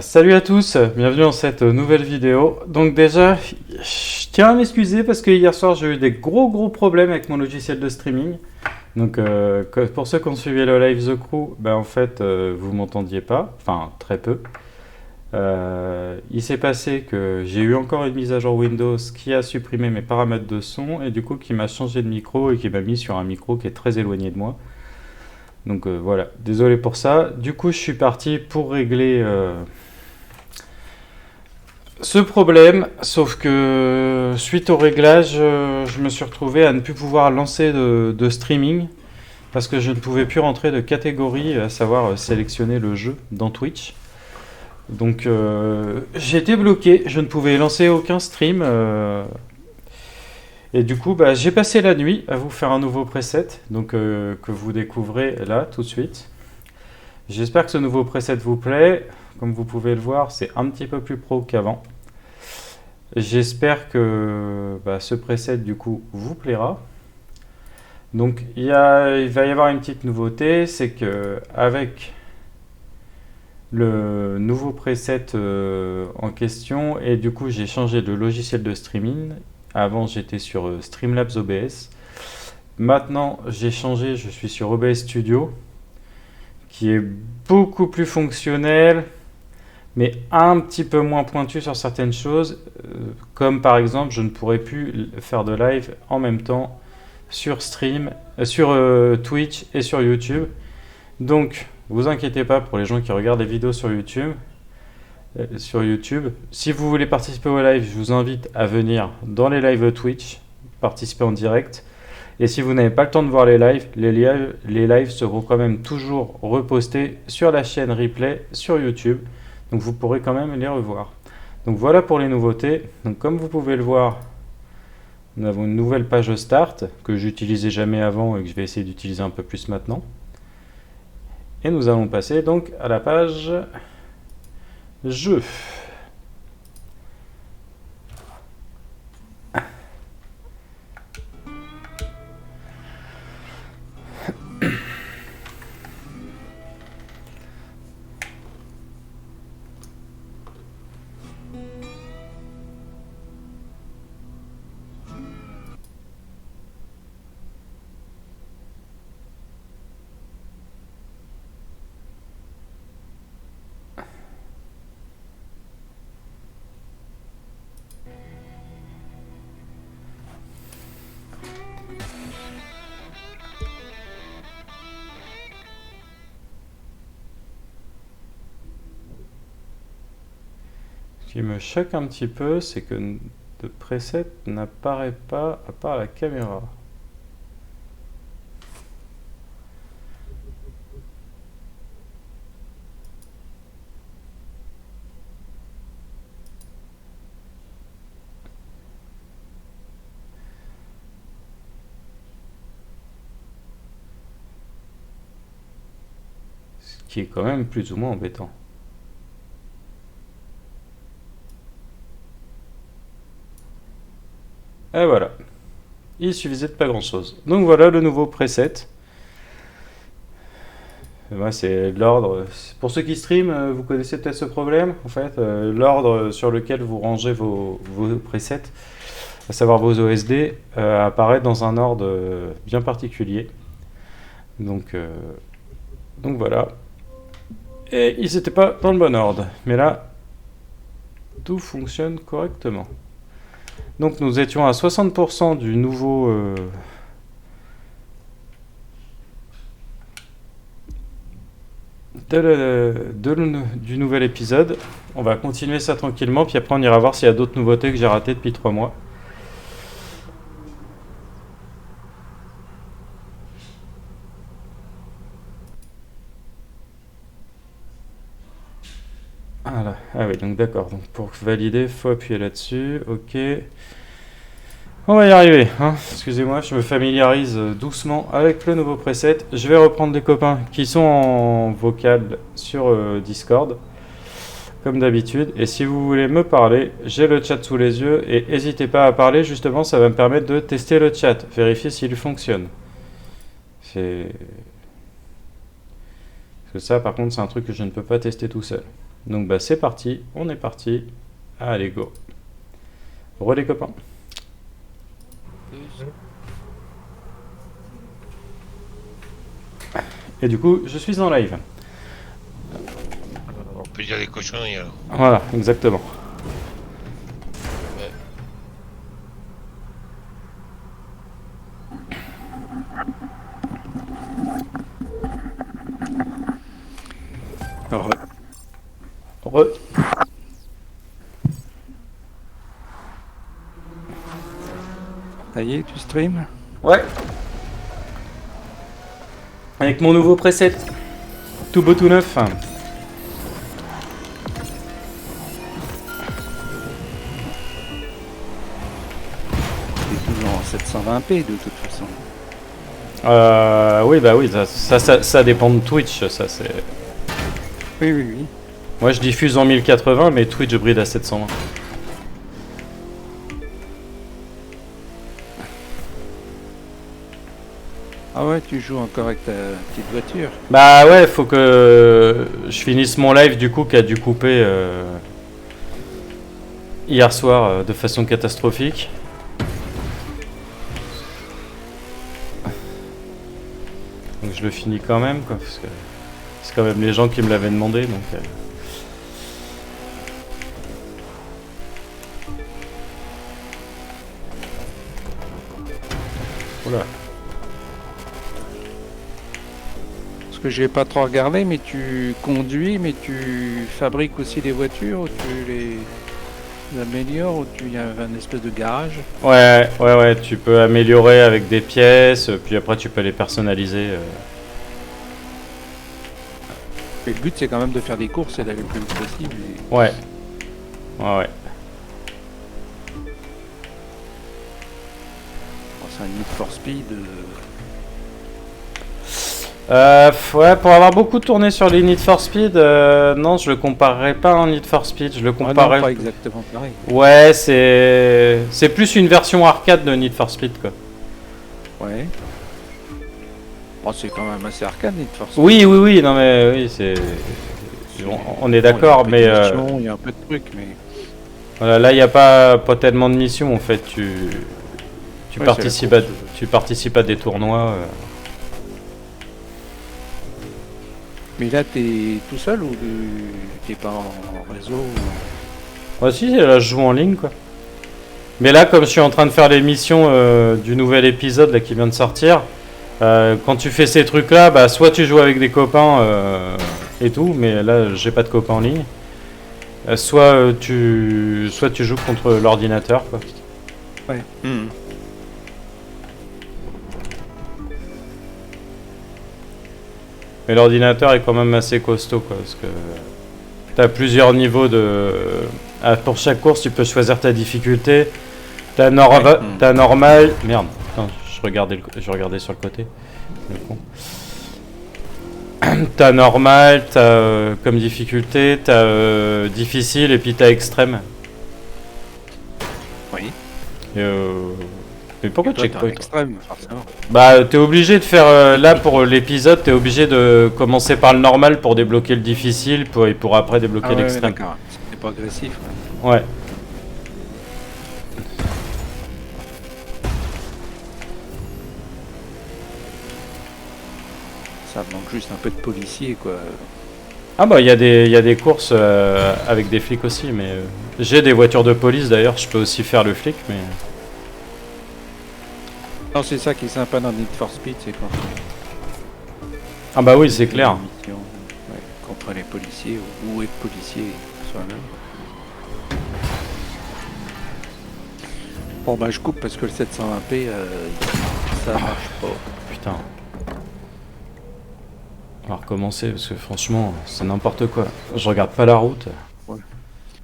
Salut à tous, bienvenue dans cette nouvelle vidéo. Donc déjà, je tiens à m'excuser parce que hier soir j'ai eu des gros problèmes avec mon logiciel de streaming. Donc pour ceux qui ont suivi le live The Crew, ben en fait vous m'entendiez pas, enfin très peu. Il s'est passé que j'ai eu encore une mise à jour Windows qui a supprimé mes paramètres de son et du coup qui m'a changé de micro et qui m'a mis sur un micro qui est très éloigné de moi. Donc voilà, désolé pour ça. Du coup je suis parti pour régler ce problème, sauf que suite au réglage, je me suis retrouvé à ne plus pouvoir lancer de streaming parce que je ne pouvais plus rentrer de catégorie, à savoir sélectionner le jeu dans Twitch. Donc j'ai été bloqué, je ne pouvais lancer aucun stream. Et du coup, bah, j'ai passé la nuit à vous faire un nouveau preset, donc que vous découvrez là tout de suite. J'espère que ce nouveau preset vous plaît. Comme vous pouvez le voir, c'est un petit peu plus pro qu'avant. J'espère que ce preset du coup vous plaira. Donc il va y avoir une petite nouveauté, c'est que avec le nouveau preset en question, et du coup j'ai changé de logiciel de streaming. Avant j'étais sur Streamlabs OBS. Maintenant j'ai changé, je suis sur OBS Studio, qui est beaucoup plus fonctionnel, mais un petit peu moins pointu sur certaines choses, comme par exemple je ne pourrais plus faire de live en même temps sur Twitch et sur YouTube. Donc vous inquiétez pas pour les gens qui regardent les vidéos sur YouTube. Si vous voulez participer au live, je vous invite à venir dans les lives Twitch, participer en direct. Et si vous n'avez pas le temps de voir les lives seront quand même toujours repostés sur la chaîne replay sur YouTube. Donc vous pourrez quand même les revoir. Donc voilà pour les nouveautés. Donc comme vous pouvez le voir, nous avons une nouvelle page Start que j'utilisais jamais avant et que je vais essayer d'utiliser un peu plus maintenant. Et nous allons passer donc à la page Jeux. Ce qui me choque un petit peu, c'est que le preset n'apparaît pas à part la caméra. Ce qui est quand même plus ou moins embêtant. Et voilà. Il suffisait de pas grand chose. Donc voilà le nouveau preset. C'est l'ordre. Pour ceux qui streament, vous connaissez peut-être ce problème. En fait, l'ordre sur lequel vous rangez vos presets, à savoir vos OSD, apparaît dans un ordre bien particulier. Donc voilà. Et ils n'étaient pas dans le bon ordre. Mais là, tout fonctionne correctement. Donc nous étions à 60% du nouveau du nouvel épisode. On va continuer ça tranquillement, puis après on ira voir s'il y a d'autres nouveautés que j'ai ratées depuis 3 mois. Voilà. Ah oui, donc d'accord. Donc pour valider, il faut appuyer là-dessus. Ok. On va y arriver. Hein. Excusez-moi, je me familiarise doucement avec le nouveau preset. Je vais reprendre des copains qui sont en vocal sur Discord, comme d'habitude. Et si vous voulez me parler, j'ai le chat sous les yeux. Et n'hésitez pas à parler, justement, ça va me permettre de tester le chat, vérifier s'il fonctionne. Parce que ça, par contre, c'est un truc que je ne peux pas tester tout seul. Donc bah c'est parti, on est parti. Allez go. Re les copains. Et du coup, je suis en live. On peut dire des cochonneries alors. Voilà, exactement. Ouais. Re. Ça y est, tu stream? Ouais. Avec mon nouveau preset. Tout beau, tout neuf. C'est toujours en 720p de toute façon. Oui, bah oui, ça dépend de Twitch, ça c'est... Oui, oui, oui. Moi je diffuse en 1080, mais Twitch bride à 720. Ah ouais, tu joues encore avec ta petite voiture. Bah ouais, faut que je finisse mon live du coup qui a dû couper hier soir de façon catastrophique. Donc je le finis quand même, quoi, parce que c'est quand même les gens qui me l'avaient demandé, donc... Oula. Parce que j'ai pas trop regardé, mais tu conduis, mais tu fabriques aussi des voitures, ou tu les améliores, ou tu y a un espèce de garage. Ouais, tu peux améliorer avec des pièces, puis après tu peux les personnaliser. Et le but c'est quand même de faire des courses et d'aller le plus vite possible. Et... Ouais. Bon, c'est un Need for Speed. Ouais, pour avoir beaucoup tourné sur les Need for Speed, non, je le comparerais pas en Need for Speed, je le Ah non, comparerais... pas exactement pareil. Ouais, c'est plus une version arcade de Need for Speed, quoi. Ouais. Bon, c'est quand même assez arcade Need for Speed. Oui, non mais oui, c'est... On est d'accord, mais... Il y a un peu de trucs, mais... Voilà, là, il n'y a pas tellement de missions, en fait, tu Ouais, participes c'est la course. tu participes à des tournois... Mais là, t'es tout seul ou t'es pas en réseau ou... Ouais, si, là, je joue en ligne, quoi. Mais là, comme je suis en train de faire les missions du nouvel épisode là, qui vient de sortir, quand tu fais ces trucs-là, bah, soit tu joues avec des copains et tout, mais là, j'ai pas de copains en ligne. Soit tu joues contre l'ordinateur, quoi. Ouais. Mais l'ordinateur est quand même assez costaud, quoi, parce que t'as plusieurs niveaux de... pour chaque course, tu peux choisir ta difficulté. T'as normal... Merde, putain, je regardais sur le côté. Le con. T'as normal, t'as comme difficulté, t'as difficile et puis t'as extrême. Oui. Mais pourquoi Et toi, t'es checkpoint un extrême, forcément. Bah t'es obligé de faire là pour l'épisode, t'es obligé de commencer par le normal pour débloquer le difficile et pour après débloquer Ah ouais, l'extrême. d'accord. C'est pas agressif. Ouais. Ouais. Ça manque juste un peu de policier, quoi. Ah bah il y a des courses avec des flics aussi, mais j'ai des voitures de police d'ailleurs, je peux aussi faire le flic, mais... Non, c'est ça qui est sympa dans Need for Speed, c'est quand Ah bah oui, c'est clair. une mission, ouais, contre les policiers ou être policier soi-même. Bon bah je coupe parce que le 720p ça marche pas. Putain. On va recommencer parce que franchement, c'est n'importe quoi. Je regarde pas la route. Ouais.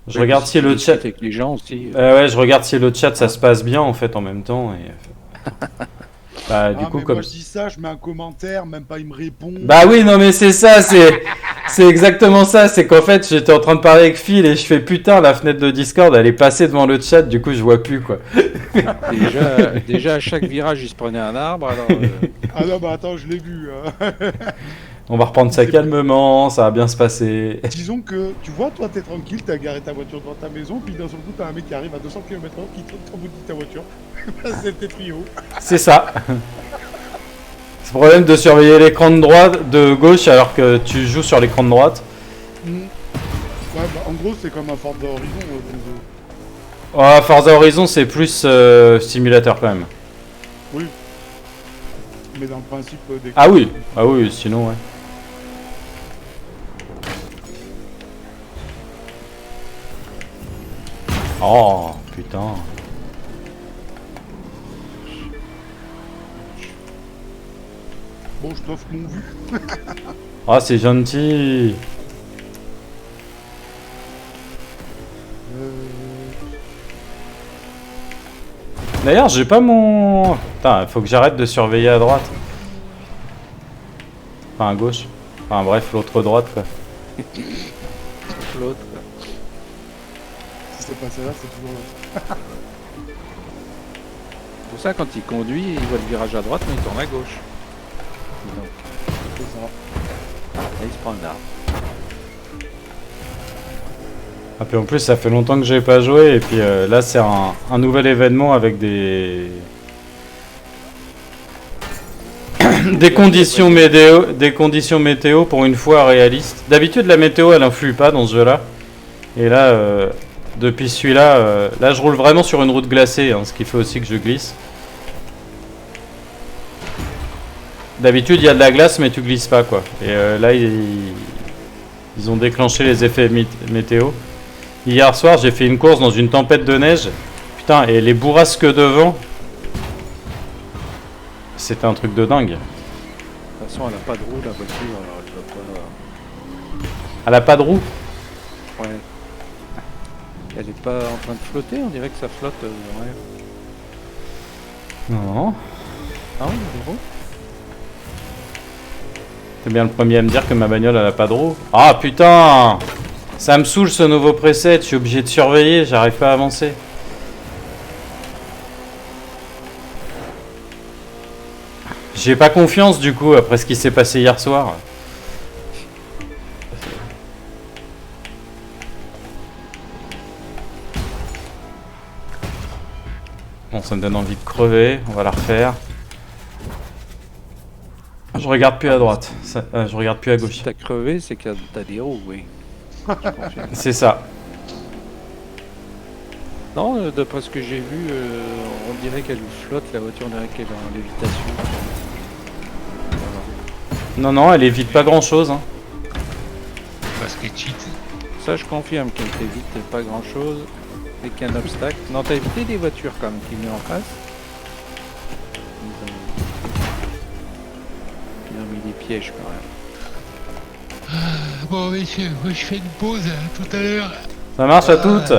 Je regarde si le chat... avec les gens aussi. Ouais, je regarde si le chat ça se passe bien en fait en même temps et... Bah du coup mais comme... moi je dis ça, je mets un commentaire, même pas il me répond. Bah oui, non mais c'est ça, c'est exactement ça, c'est qu'en fait j'étais en train de parler avec Phil et je fais putain la fenêtre de Discord elle est passée devant le chat, du coup je vois plus quoi. Déjà à chaque virage il se prenait un arbre alors. Ah non bah attends, je l'ai vu. On va reprendre ça calmement, ça va bien se passer. Disons que, tu vois, toi, t'es tranquille, t'as garé ta voiture devant ta maison, puis d'un seul coup, t'as un mec qui arrive à 200 km/h qui t'emboutit ta voiture. C'est tes tuyaux. C'est ça. C'est le problème de surveiller l'écran de droite, de gauche, alors que tu joues sur l'écran de droite. Ouais, bah, en gros, c'est comme un Forza Horizon. Oh, Forza Horizon, c'est plus simulateur quand même. Oui. Mais dans le principe des... Ah oui, sinon, ouais. Oh, putain. Bon, je t'offre mon vu. Ah, c'est gentil. D'ailleurs, j'ai pas mon... Putain, faut que j'arrête de surveiller à droite. Enfin, à gauche. Enfin, bref, l'autre droite, quoi. L'autre, quoi. Si c'est pas celle-là, c'est toujours l'autre. Pour ça, quand il conduit, il voit le virage à droite, mais il tourne à gauche. Donc, C'est ça. là, il se prend un arbre. Ah, puis en plus, ça fait longtemps que j'ai pas joué, et puis là, c'est un nouvel événement avec des... des conditions météo pour une fois réalistes. D'habitude, la météo, elle influe pas dans ce jeu-là. Et là, depuis celui-là, là, je roule vraiment sur une route glacée, hein, ce qui fait aussi que je glisse. D'habitude, il y a de la glace, mais tu glisses pas, quoi. Et là, ils ont déclenché les effets météo. Hier soir, j'ai fait une course dans une tempête de neige. Putain, et les bourrasques de vent. C'était un truc de dingue. De toute façon, elle n'a pas de roue, la voiture, alors elle doit pas... Elle a pas de roue. Ouais. Elle est pas en train de flotter, on dirait que ça flotte. Ouais. Non. Ah oui, il y a des roues. T'es bien le premier à me dire que ma bagnole, elle a pas de roue. Ah putain! Ça me saoule ce nouveau preset, je suis obligé de surveiller, j'arrive pas à avancer. J'ai pas confiance du coup après ce qui s'est passé hier soir. Bon, ça me donne envie de crever, on va la refaire. Je regarde plus à droite, je regarde plus à gauche. Si t'as crevé, c'est que t'as des roues, oui. Je confirme. C'est ça. Non, d'après ce que j'ai vu, on dirait qu'elle flotte, la voiture, on dirait qu'elle est en lévitation. Non, non, elle évite pas grand chose. Hein. Parce que cheat. Ça, je confirme qu'elle t'évite pas grand chose. Dès qu'il y a un obstacle. Non, t'as évité des voitures quand même qui venaient en face. Ils ont mis des pièges quand même. Bon messieurs, moi je fais une pause tout à l'heure. Ça marche à toutes.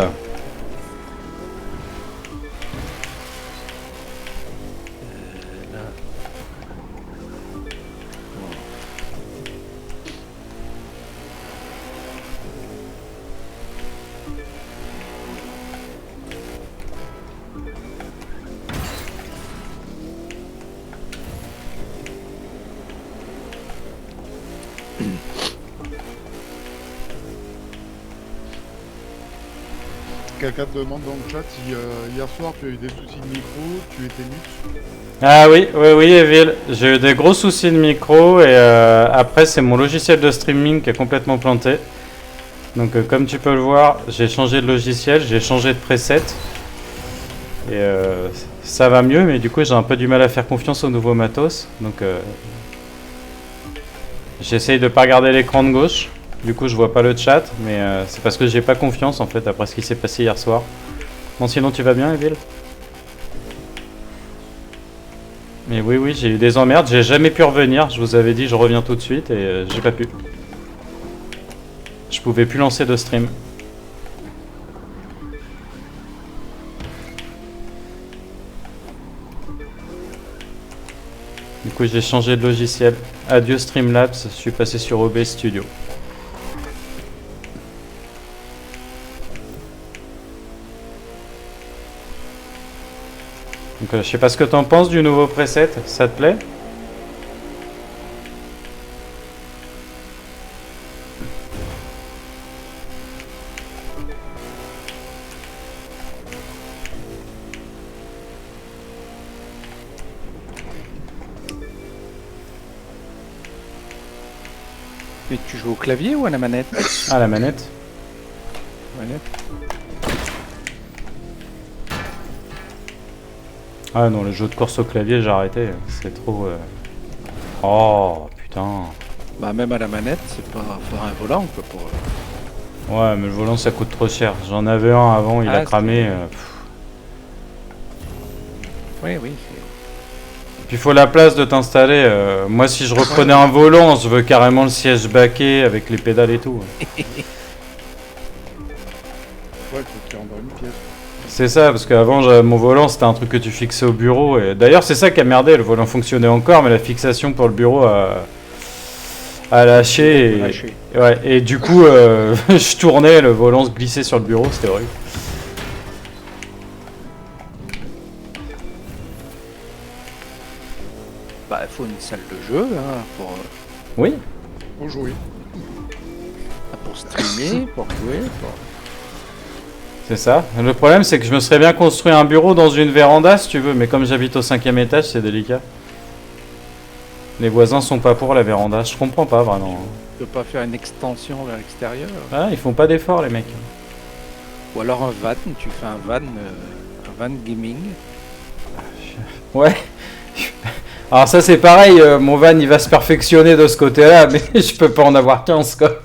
Quelqu'un te demande dans le chat si hier soir tu as eu des soucis de micro, tu étais mute. Ah oui, Evil. J'ai eu des gros soucis de micro et après c'est mon logiciel de streaming qui est complètement planté. Donc comme tu peux le voir, j'ai changé de logiciel, j'ai changé de preset. Et ça va mieux, mais du coup j'ai un peu du mal à faire confiance au nouveau matos. Donc j'essaye de pas regarder l'écran de gauche. Du coup je vois pas le chat, mais c'est parce que j'ai pas confiance en fait après ce qui s'est passé hier soir. Bon sinon tu vas bien Evil? Mais oui, j'ai eu des emmerdes, j'ai jamais pu revenir, je vous avais dit je reviens tout de suite et j'ai pas pu. Je pouvais plus lancer de stream. Du coup j'ai changé de logiciel. Adieu Streamlabs, je suis passé sur OBS Studio. Donc je sais pas ce que t'en penses du nouveau preset, ça te plaît? Et tu joues au clavier ou à la manette? Ah, la manette. Manette. Ah non, le jeu de course au clavier, j'ai arrêté. C'est trop... Oh, putain. Bah même à la manette, c'est pas faut un volant quoi pour. Ouais, mais le volant, ça coûte trop cher. J'en avais un avant, il a Ah, cramé. Oui, oui. Puis il faut la place de t'installer. Moi, si je reprenais un volant, je veux carrément le siège baquet avec les pédales et tout. Ouais, faut qu'il rentre dans une pièce. C'est ça, parce qu'avant, mon volant, c'était un truc que tu fixais au bureau. Et d'ailleurs, c'est ça qui a merdé. Le volant fonctionnait encore, mais la fixation pour le bureau a lâché. Lâché. Ouais, et du coup, je tournais, le volant se glissait sur le bureau, c'était horrible. Bah il faut une salle de jeu hein, Oui. Faut jouer. pour streamer, pour jouer, pour. C'est ça. Le problème, c'est que je me serais bien construit un bureau dans une véranda, si tu veux, mais comme j'habite au 5e étage, c'est délicat. Les voisins sont pas pour la véranda, je comprends pas vraiment. Tu peux pas faire une extension vers l'extérieur. Ah, ils font pas d'efforts, les mecs. Ou alors un van, tu fais un van gaming. Ouais. Alors ça, c'est pareil, mon van, il va se perfectionner de ce côté-là, mais je peux pas en avoir 15, quoi.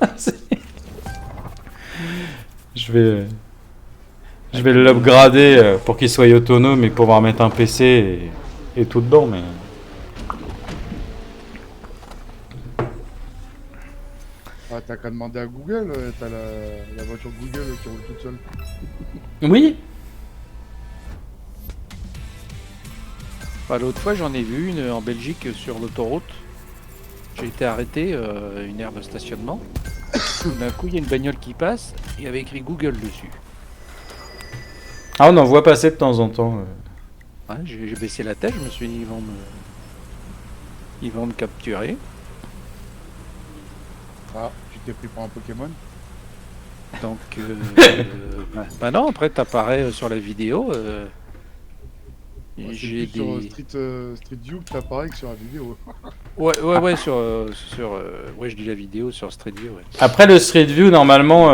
Je vais l'upgrader pour qu'il soit autonome et pouvoir mettre un PC et tout dedans, mais... Ah, t'as qu'à demander à Google, t'as la voiture Google qui roule toute seule. Oui. Bah, l'autre fois, j'en ai vu une en Belgique sur l'autoroute. J'ai été arrêté, une aire de stationnement. D'un coup, il y a une bagnole qui passe, il y avait écrit Google dessus. Ah, on en voit passer de temps en temps. Ouais, j'ai baissé la tête, je me suis dit, ils vont me capturer. Ah, tu t'es pris pour un Pokémon? Donc, bah non, après, t'apparais sur la vidéo. Ouais, c'est J'ai plus sur des... Street View que t'apparais que sur la vidéo. Ouais, sur ouais, je dis la vidéo sur Street View, ouais. Après le Street View, normalement,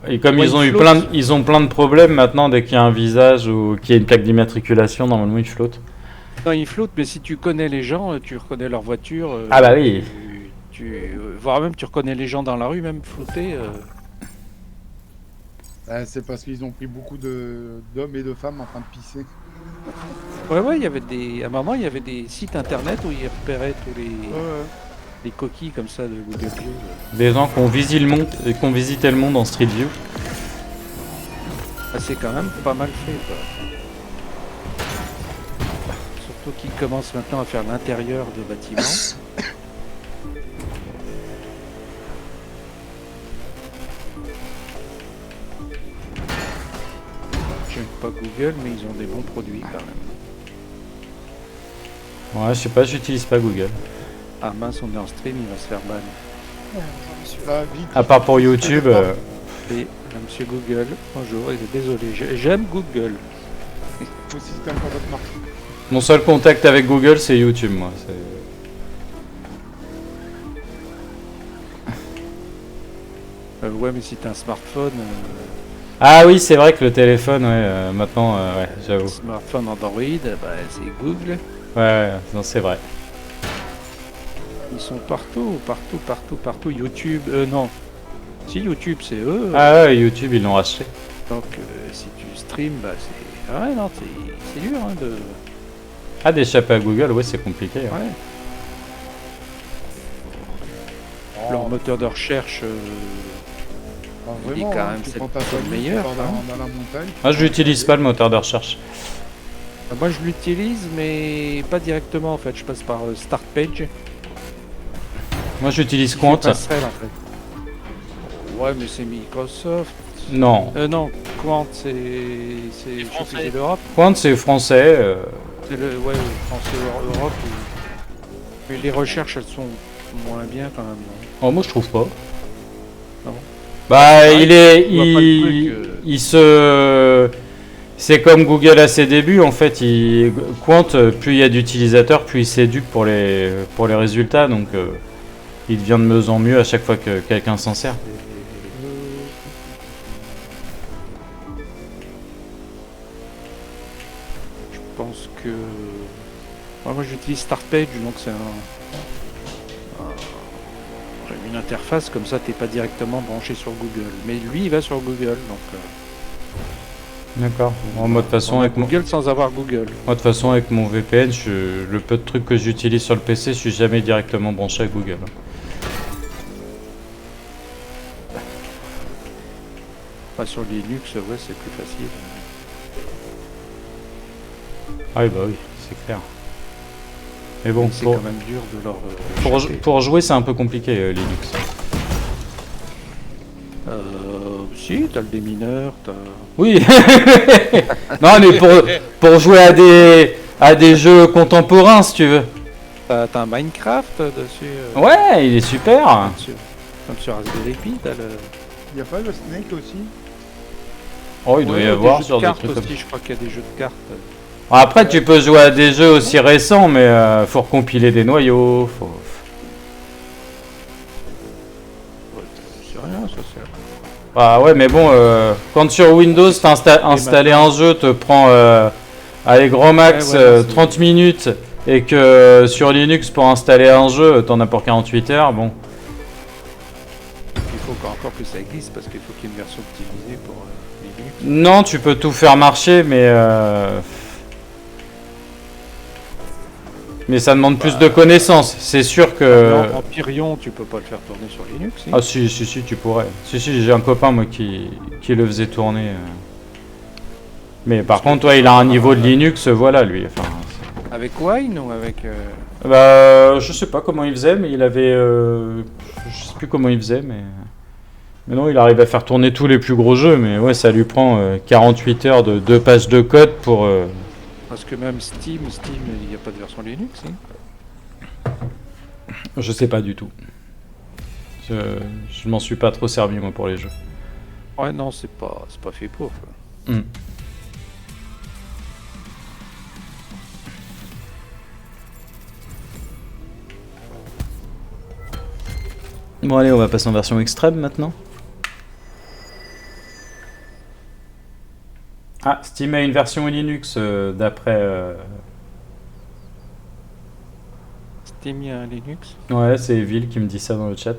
et comme Ouais, ils ont il eu flotte. ils ont plein de problèmes maintenant dès qu'il y a un visage ou qu'il y a une plaque d'immatriculation, normalement ils flottent. Non, ils floutent, mais si tu connais les gens, tu reconnais leur voiture. Ah bah oui. Voire même tu reconnais les gens dans la rue, même floutés. C'est parce qu'ils ont pris beaucoup d'hommes et de femmes en train de pisser. Ouais, il y avait à un moment, il y avait des sites internet où ils repéraient tous Ouais. les coquilles comme ça de Google View. Des gens qui ont visité le monde en Street View. Ah, c'est quand même pas mal fait, quoi. Surtout qu'ils commencent maintenant à faire l'intérieur de bâtiments. J'aime pas Google, mais ils ont des bons produits quand même. Ouais, je sais pas, j'utilise pas Google. Ah mince, on est en stream, il va se faire ban. Ah, vite. À part pour YouTube. Et monsieur Google, bonjour, et désolé, j'aime Google. Faut aussi si t'as encore votre marque. Mon seul contact avec Google, c'est YouTube, moi. Ouais, mais si t'as un smartphone, Ah oui, c'est vrai que le téléphone, ouais, maintenant, ouais, j'avoue. smartphone Android, bah, c'est Google. Ouais, non, c'est vrai. Ils sont partout. YouTube, non. Si YouTube, c'est eux. Ah ouais, YouTube, ils l'ont racheté. Donc, si tu streams, bah, c'est... Ah ouais, non, c'est dur, hein, de... Ah, d'échapper à Google, ouais, c'est compliqué. Hein. Ouais. Oh, Leur moteur de recherche... il est vraiment, quand hein, même tu c'est prends ta le famille, meilleur, tu pars hein. dans la montagne. Ah, je l'utilise pas, le moteur de recherche. Moi, je l'utilise, mais pas directement, en fait. Je passe par Start Page. Moi, j'utilise Qui Quant. fait passerelle, en fait. Ouais, mais c'est Microsoft. Non. Non, Quant, c'est français. c'est l'Europe. Quant, c'est français. C'est le français Europe. Mais les recherches, elles sont moins bien quand même. Non. Oh, moi, je trouve pas. Non. Bah, Ouais, il est... je vois pas le truc, Il se... C'est comme Google à ses débuts, en fait. Quant, plus il y a d'utilisateurs, plus il s'éduque pour les résultats, donc... il devient de mieux en mieux à chaque fois que quelqu'un s'en sert. Je pense que... Moi j'utilise Startpage, donc c'est une interface, comme ça t'es pas directement branché sur Google. Mais lui il va sur Google, donc... D'accord. Moi, de toute façon, avec Google sans avoir Google. Moi, de toute façon, avec mon VPN, le peu de trucs que j'utilise sur le PC, je suis jamais directement branché à Google. Pas sur Linux, ouais, c'est plus facile. Ah oui, bah oui, c'est clair. Mais bon, C'est quand même dur de leur... pour jouer, c'est un peu compliqué, Linux. Si, t'as le démineur, t'as... Oui. Non, mais pour jouer à des jeux contemporains, si tu veux. T'as un Minecraft dessus. Ouais, il est super. Comme sur Raspberry Pi, t'as le... Il y a pas le Snake aussi? Oh, il doit y des avoir jeux sur de des cartes trucs comme aussi, je crois qu'il y a des jeux de cartes. Après, tu peux jouer à des jeux aussi récents, mais faut recompiler des noyaux. C'est rien, ça c'est... Ah ouais, mais bon, quand sur Windows, installer un jeu te prend, allez, grand max, Ouais, voilà, 30 minutes, et que sur Linux, pour installer un jeu, t'en as pour 48 heures, bon. Il faut encore que ça existe, parce qu'il faut qu'il y ait une version optimisée pour Linux. Non, tu peux tout faire marcher, mais ça demande plus de connaissances. C'est sûr que... En Pyrion, tu peux pas le faire tourner sur Linux. Si. Ah si, tu pourrais. Si, j'ai un copain, moi, qui le faisait tourner. Mais par contre, ouais, il a un niveau de Linux, voilà, lui. Enfin, avec Wine ou avec... Bah, je sais pas comment il faisait, mais il avait... je sais plus comment il faisait, mais non, il arrive à faire tourner tous les plus gros jeux, mais ouais, ça lui prend 48 heures de 2 pages de code pour... Parce que même Steam, il n'y a pas de version Linux, hein. Je sais pas du tout. Je m'en suis pas trop servi, moi, pour les jeux. Ouais, non, c'est pas fait pour, quoi. Bon, allez, on va passer en version extrême, maintenant. Ah, Steam a une version Linux, d'après... Steam, il y a un Linux. Ouais, c'est Evil qui me dit ça dans le chat.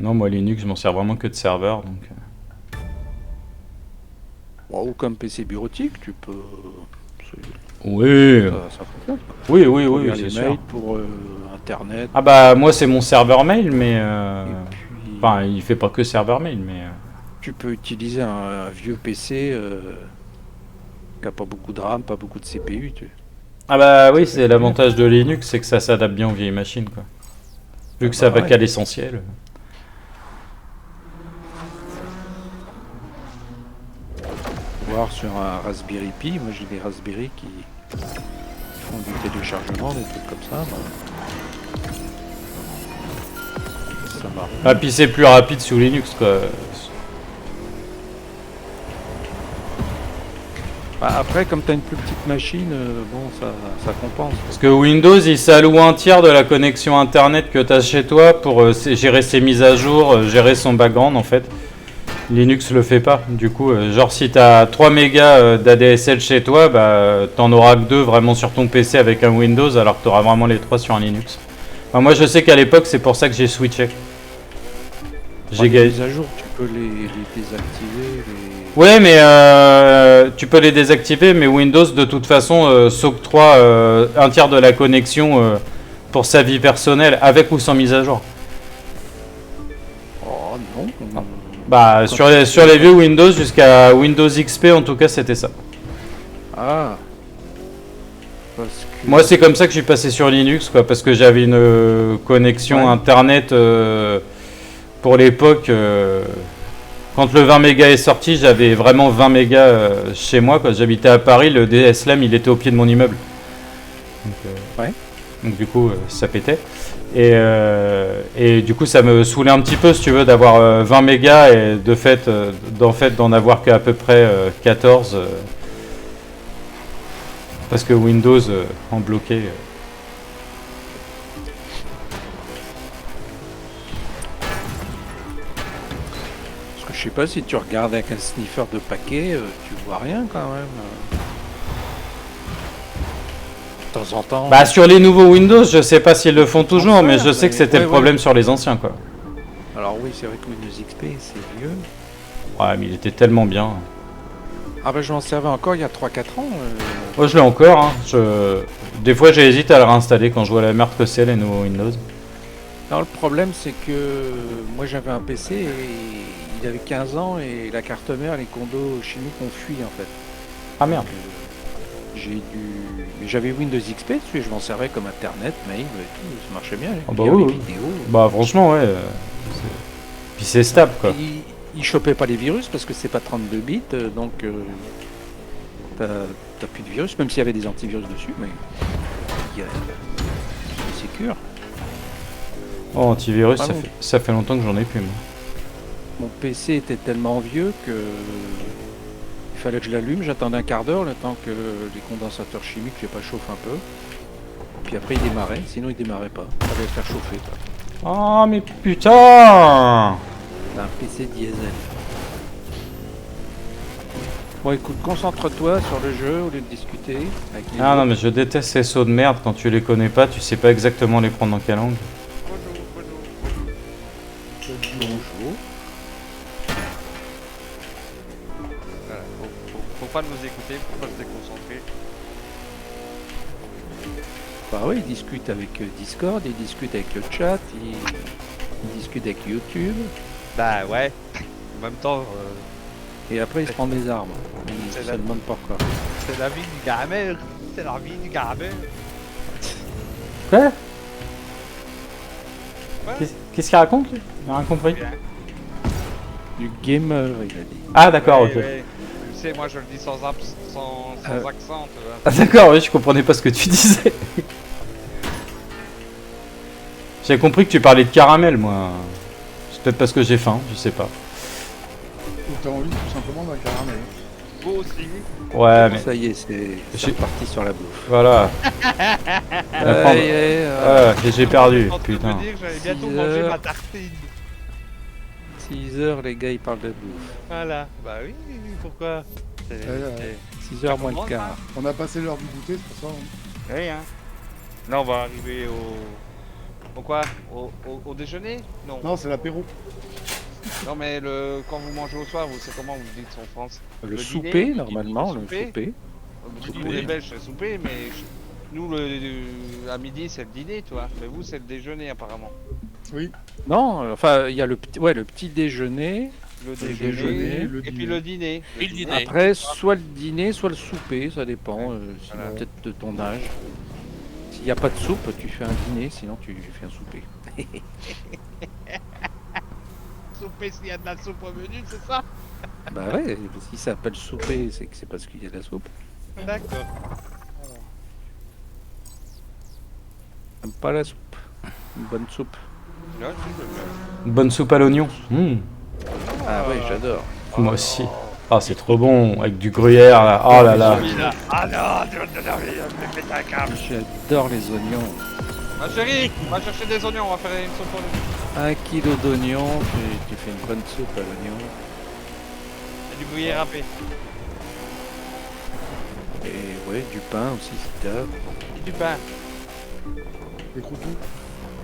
Non, moi Linux, je m'en sers vraiment que de serveur, donc... Ou comme PC bureautique, tu peux... Oui, Ça fonctionne. oui, Pour lire c'est les sûr. mails, pour Internet. Ah bah, moi c'est mon serveur mail, mais... Et puis, Enfin, il fait pas que serveur mail, mais... tu peux utiliser un vieux PC qui a pas beaucoup de RAM, pas beaucoup de CPU. Ah bah oui, c'est l'avantage de Linux, c'est que ça s'adapte bien aux vieilles machines, quoi. Vu que ça va ouais. qu'à l'essentiel. Voir sur un Raspberry Pi, moi j'ai des Raspberry qui font du téléchargement, des trucs comme ça. Ça marche. Ah, puis c'est plus rapide sous Linux, quoi. Bah, après, comme tu as une plus petite machine, bon, ça compense. Parce que Windows, il s'alloue un tiers de la connexion internet que tu as chez toi pour gérer ses mises à jour, gérer son background, en fait. Linux le fait pas. Du coup, genre si tu as 3 mégas d'ADSL chez toi, bah t'en auras que 2 vraiment sur ton PC avec un Windows, alors que tu auras vraiment les 3 sur un Linux. Enfin, moi je sais qu'à l'époque, c'est pour ça que j'ai switché. Les mises à jour, tu peux les désactiver. Ouais, mais tu peux les désactiver, mais Windows de toute façon s'octroie un tiers de la connexion pour sa vie personnelle, avec ou sans mise à jour. Oh non. Bah sur les vieux Windows jusqu'à Windows XP en tout cas c'était ça. Ah. Parce que... Moi c'est comme ça que je suis passé sur Linux quoi, parce que j'avais une connexion internet pour l'époque. Quand le 20 mégas est sorti, j'avais vraiment 20 mégas chez moi quoi. J'habitais à Paris, le DSLAM il était au pied de mon immeuble. Donc du coup ça pétait. Et du coup ça me saoulait un petit peu si tu veux d'avoir 20 mégas et d'en avoir qu'à peu près 14 Parce que Windows en bloqué. Parce que je sais pas si tu regardes avec un sniffer de paquet, tu vois rien quand même. De temps en temps. Bah sur les nouveaux Windows, je sais pas s'ils le font toujours, faire, mais je sais que mais- c'était ouais, le problème sur les anciens quoi. Alors oui, c'est vrai que Windows XP, c'est vieux. Ouais, mais il était tellement bien. Ah bah je m'en servais encore il y a 3-4 ans. Moi je l'ai encore, hein. Des fois j'hésite à le réinstaller quand je vois la merde que c'est les nouveaux Windows. Non, le problème c'est que moi j'avais un PC et il avait 15 ans et la carte mère, les condos chimiques ont fui en fait. Ah merde. J'ai dû... Mais j'avais Windows XP dessus et je m'en servais comme internet, mail et tout, ça marchait bien. Ah bah Lire oui, les oui. vidéos. Bah franchement ouais. Puis c'est stable quoi. Il chopait pas les virus parce que c'est pas 32 bits, donc t'as plus de virus, même s'il y avait des antivirus dessus, mais c'est sécure. Oh antivirus, Ah ça bon. ça fait longtemps que j'en ai plus moi. Mon PC était tellement vieux que il fallait que je l'allume, j'attendais un quart d'heure le temps que les condensateurs chimiques, je sais pas, chauffent un peu. Puis après il démarrait, sinon il démarrait pas. Il fallait le faire chauffer quoi. Oh mais putain. C'est un PC diesel. Bon écoute, concentre-toi sur le jeu au lieu de discuter avec les Ah non autres. mais je déteste ces sauts de merde quand tu les connais pas, tu sais pas exactement les prendre dans quelle langue. Bonjour. Voilà, faut pas nous écouter, faut pas se déconcentrer. Bah oui, il discute avec Discord, il discute avec le chat, il discute avec YouTube, Bah ouais. En même temps, et après il se prend des armes. Il C'est se la- demande pourquoi. c'est la vie du gamer. C'est la vie du gamer. Quoi? Ouais. Qu'est-ce qu'il raconte lui? J'ai rien compris. Bien. Du gamer, il a dit. Ah d'accord, Ouais, ok. ouais. Tu sais, moi je le dis sans accent, tu vois. Ah d'accord, oui, je comprenais pas ce que tu disais. J'ai compris que tu parlais de caramel, moi. C'est peut-être parce que j'ai faim, je sais pas. Ou t'as envie tout simplement d'un caramel. Vous aussi. Ouais, mais Ça y est, c'est reparti sur la bouffe. voilà. Aïe, aïe, Et j'ai perdu, Je suis en train de putain. me dire que j'allais bientôt 6 manger heures. ma tartine. 6 heures, les gars, ils parlent de bouffe. Voilà. Bah oui, pourquoi? C'est- ouais. 6 heures moins le commence, quart. On a passé l'heure du goûter, c'est pour ça. Oui, hein. Là, on va arriver au quoi? Au déjeuner? Non. Non, c'est l'apéro. Non, mais quand vous mangez au soir, c'est comment vous dites en France? Le Le souper, dîner, normalement, le le souper. souper. Vous dites, Souper. les Belges, c'est le souper, mais nous, à midi, c'est le dîner, toi. Mais vous, c'est le déjeuner, apparemment. Oui. Non, enfin, il y a le petit déjeuner. Le déjeuner, déjeuner, le et puis dîner. le dîner. Et le dîner. Après, soit le dîner, soit le souper, ça dépend, sinon Voilà. peut-être de ton âge. S'il n'y a pas de soupe, tu fais un dîner, sinon tu fais un souper. Souper s'il y a de la soupe au menu, c'est ça? Bah ouais, si ça s'appelle souper, c'est que c'est parce qu'il y a de la soupe. D'accord. J'aime pas la soupe. Une bonne soupe. Là, tu peux faire. Une bonne soupe à l'oignon. Ah ouais, j'adore. Moi aussi. Ah, c'est trop bon, avec du gruyère là. Oh là là. Ah non, tu vas te donner, fais un câble. J'adore les oignons. Ma chérie, on va chercher des oignons, on va faire une soupe pour nous. 1 kilo d'oignons, tu fais une bonne soupe à l'oignon. Et du gruyère râpé. Et ouais, du pain aussi si t'as. Et du pain. Les croutons.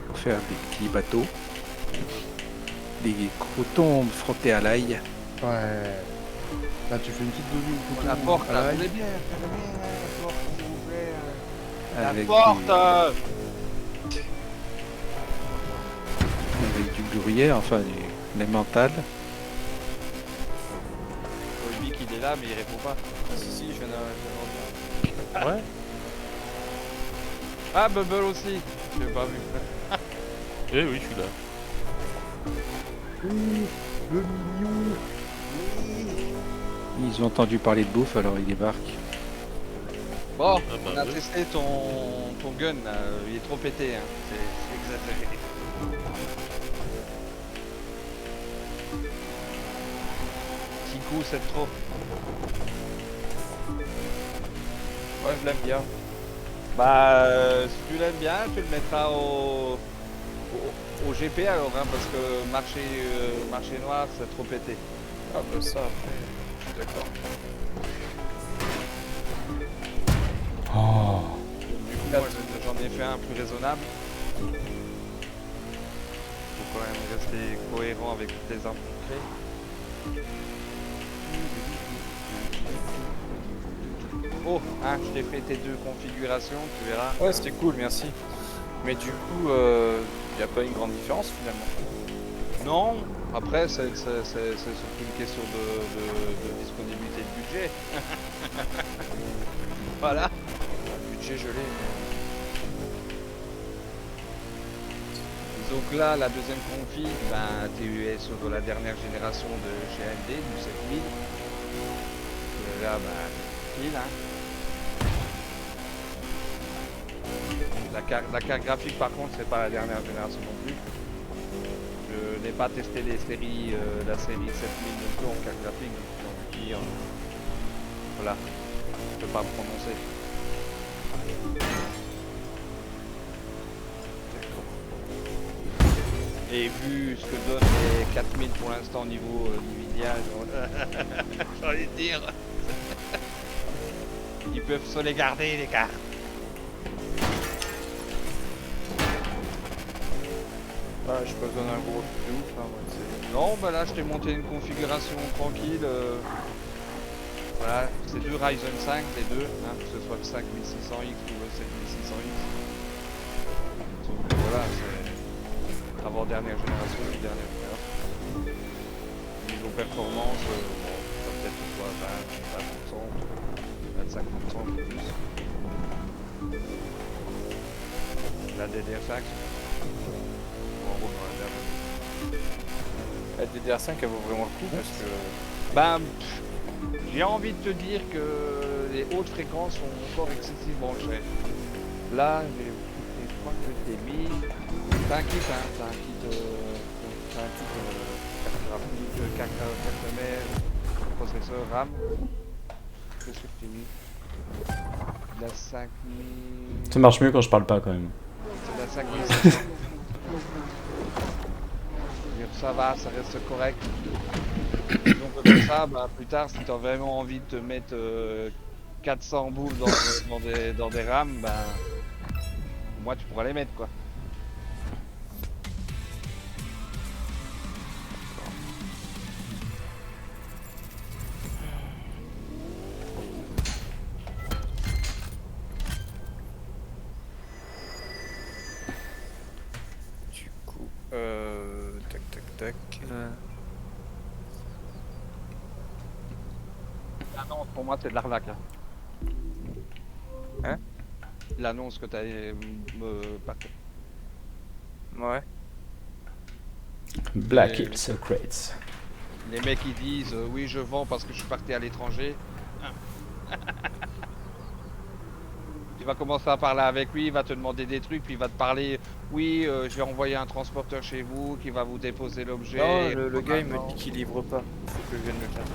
Pour faire des petits bateaux. Des croutons frottés à l'ail. Ouais. Là, tu fais une petite demi au crouton. La porte, à là, l'ail. vous voulez bien, la porte, s'il vous plaît. La Avec porte du, avec du gruyère, enfin du l'emmental. Mick, il est là, mais il répond pas. Si, je viens de revenir. Ouais. Ah, Bubble aussi. Je l'ai pas vu. Eh oui, je suis là. Oui, le million. Ils ont entendu parler de bouffe, alors ils débarquent. Bon, Ah bah on a oui. testé ton gun, là. Il est trop pété, hein. C'est exagéré. Petit coup, c'est trop. Moi je l'aime bien. Bah, si tu l'aimes bien, tu le mettras au GP alors, hein, parce que marché noir, c'est trop pété. Ah bah ça après, je suis d'accord. Oh. Du coup, moi, j'en ai fait un plus raisonnable. Faut quand même rester cohérent avec toutes les armes qu'on crée. Oh, hein, je t'ai fait tes 2 configurations, tu verras. Ouais, c'était cool, merci. Mais du coup, il n'y a pas une grande différence finalement. Non, après, c'est surtout une question de disponibilité de budget. Voilà. Le budget je l'ai. Donc là, la deuxième config, ben, tu es sur la dernière génération de chez AMD, du 7000. Et là, ben, tranquille, hein. La carte graphique, par contre, c'est pas la dernière génération non plus. Je n'ai pas testé la série 7000 non plus en carte graphique, donc dire, voilà, je peux pas me prononcer. Et vu ce que donnent les 4000 pour l'instant au niveau Nvidia, j'ai envie de dire, ils peuvent se les garder les cartes. Ah, j'ai pas besoin d'un gros truc de ouf, hein, ouais, c'est... Non, bah là je t'ai monté une configuration tranquille. Voilà, c'est 2 Ryzen 5, les deux, hein, que ce soit le 5600X ou le 7600X. Donc voilà, c'est avant-dernière génération et dernière génération. Niveau performance, bon, ça peut-être soit 20%, 25% plus. La DDR5. En gros, dans la dernière. La DDR5 elle vaut vraiment le coup parce que... Ben, j'ai envie de te dire que les hautes fréquences sont encore excessivement chères. Là, je crois que je t'ai mis. T'as un kit, hein, t'as un kit carte graphique, carte mère, processeur, RAM. Qu'est-ce que je t'ai mis? La 5000. Ça marche mieux quand je parle pas quand même. C'est la 5700. Ça va, ça reste correct. Donc comme ça, bah, plus tard, si tu as vraiment envie de te mettre 400 boules dans des rames, bah, moi tu pourras les mettre quoi. Du coup, tac tac tac. L'annonce pour moi c'est de l'arnaque. Hein? L'annonce que tu as partagée. Ouais. Black Et- Hill Secrets. Les mecs ils disent oui je vends parce que je suis parti à l'étranger. Tu vas commencer à parler avec lui, il va te demander des trucs, puis il va te parler oui je vais envoyer un transporteur chez vous qui va vous déposer l'objet. Non, le gars il me Non. dit qu'il livre pas. Faut que je vienne le chercher.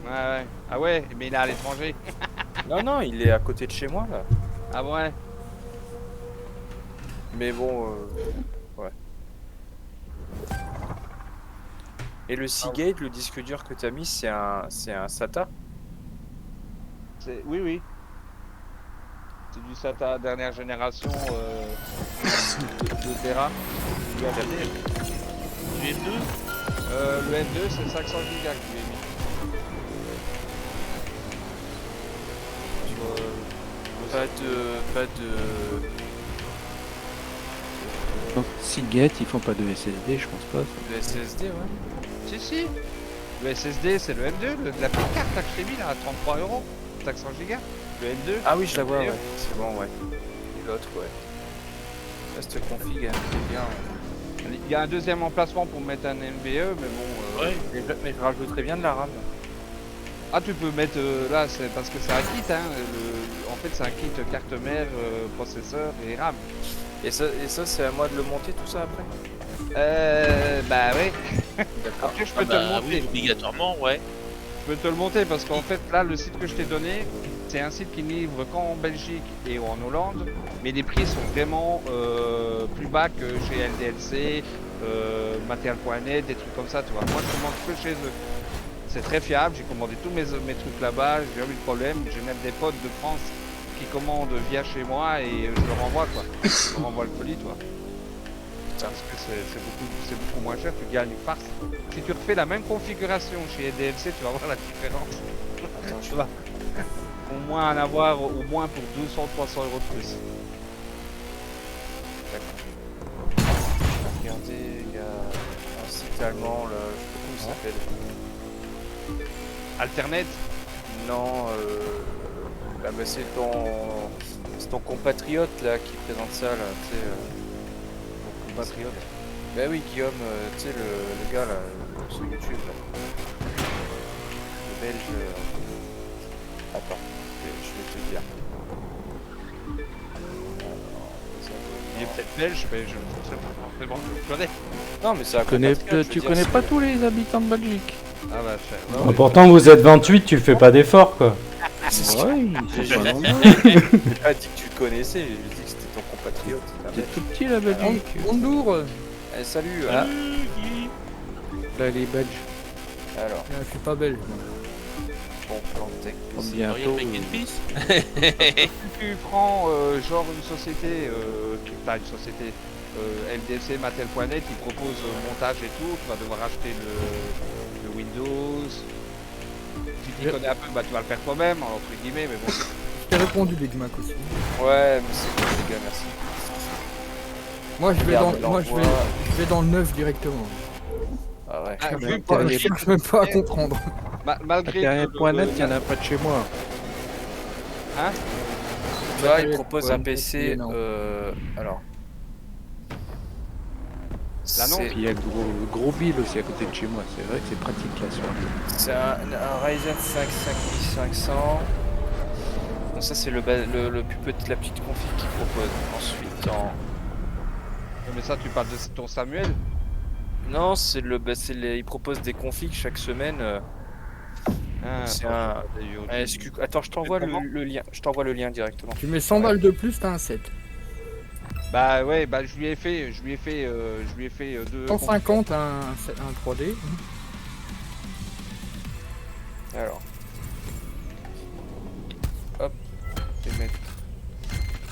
Ouais, ouais. Ah ouais, mais il est à l'étranger. Non, non, il est à côté de chez moi là. Ah ouais. Mais bon, ouais. Et le Seagate, le disque dur que t'as mis, c'est un SATA? Oui, oui. C'est du SATA dernière génération de Tera. Du HD. Du M2 Le M2 c'est 500 Go que je lui ai mis. Pas de... Donc, Seagate, ils font pas de SSD, je pense pas. de SSD, ouais. Si, si. Le SSD c'est le M2, la petite carte là, que je t'ai mis là à 33 €. 500 Go. Le M2. Ah oui, je la vois, Et ouais. C'est bon, ouais. Et l'autre, ouais. Reste config, elle est bien. Il y a un deuxième emplacement pour mettre un MBE, mais bon. Ouais. Mais je rajouterais bien de la RAM. Ah, tu peux mettre là, c'est parce que c'est un kit, hein. En fait, c'est un kit carte mère, processeur et RAM. Et ça c'est à moi de le monter tout ça après? Bah ouais. D'accord. Après, je peux te bah, le monter. oui, obligatoirement, ouais. Je peux te le monter parce qu'en fait, là, le site que je t'ai donné, c'est un site qui ne livre qu'en Belgique et en Hollande, mais les prix sont vraiment plus bas que chez LDLC, Material.net, des trucs comme ça, tu vois. Moi, je commande que chez eux. C'est très fiable, j'ai commandé tous mes trucs là-bas, j'ai jamais eu de problème. J'ai même des potes de France qui commandent via chez moi et je leur envoie, quoi. Je leur envoie le colis, toi. Parce que c'est beaucoup moins cher, tu gagnes une farce. Si tu refais la même configuration chez LDLC, tu vas voir la différence. Attends, Tu vas au moins en avoir au moins pour 200-300 euros de plus. regardez, il y a un site allemand, là, je sais pas comment il s'appelle. Alternet, Non, bah, c'est ton compatriote là qui présente ça là, tu sais. Ton compatriote. Bah oui, Guillaume, tu sais, le gars là, sur YouTube là. Le belge. Attends, je vais te dire. il est peut-être belge, mais je ne sais pas forcément, je le connais. Non, mais c'est un Tu connais, compatriote, je tu veux connais dire, pas c'est- tous les habitants de Belgique. Ah bah, Ah, pourtant, vous êtes 28, tu fais pas d'effort, quoi. C'est ce que- Oui, J'ai c'est pas dit que tu le connaissais, j'ai dit que c'était ton compatriote. tout petit la Belgique. Bonjour, Eh, salut, ah, Là, les Belges. alors, je suis pas belge. moi. bon plan tech. Bientôt. tu prends genre une société, pas une société, LDC, Mattel.net, qui propose montage et tout, tu vas devoir acheter le Windows. Si tu connais un peu, bah tu vas le faire toi-même, entre guillemets, mais bon. Je t'ai répondu Big Mac aussi. Ouais, mais c'est cool, les gars, merci. Moi je vais Regarde, dans, moi, je l'envoi. vais dans le neuf directement. Ah ouais. Ah, Je vu cherche que- pas- je cherche même pas à comprendre. malgré que Internet.net, il y en a pas de chez moi. Tu vois, il propose un Ouais, PC. non. Alors. L'annonce. C'est- Puis il y a le gros Bill aussi à côté de chez moi. C'est vrai que c'est pratique là sur C'est un Ryzen 5 5500. Bon, ça, c'est le plus petit, la petite config qu'il propose. Ensuite, en. Mais ça, tu parles de ton Samuel. Non, il propose des configs chaque semaine. Ah, C'est attends, Attends, je t'envoie comment le lien. Je t'envoie le lien directement. Tu mets 100 balles de plus, t'as un 7. Bah ouais, bah je lui ai fait deux. 150, un 3D. Alors. Hop. Je vais mettre.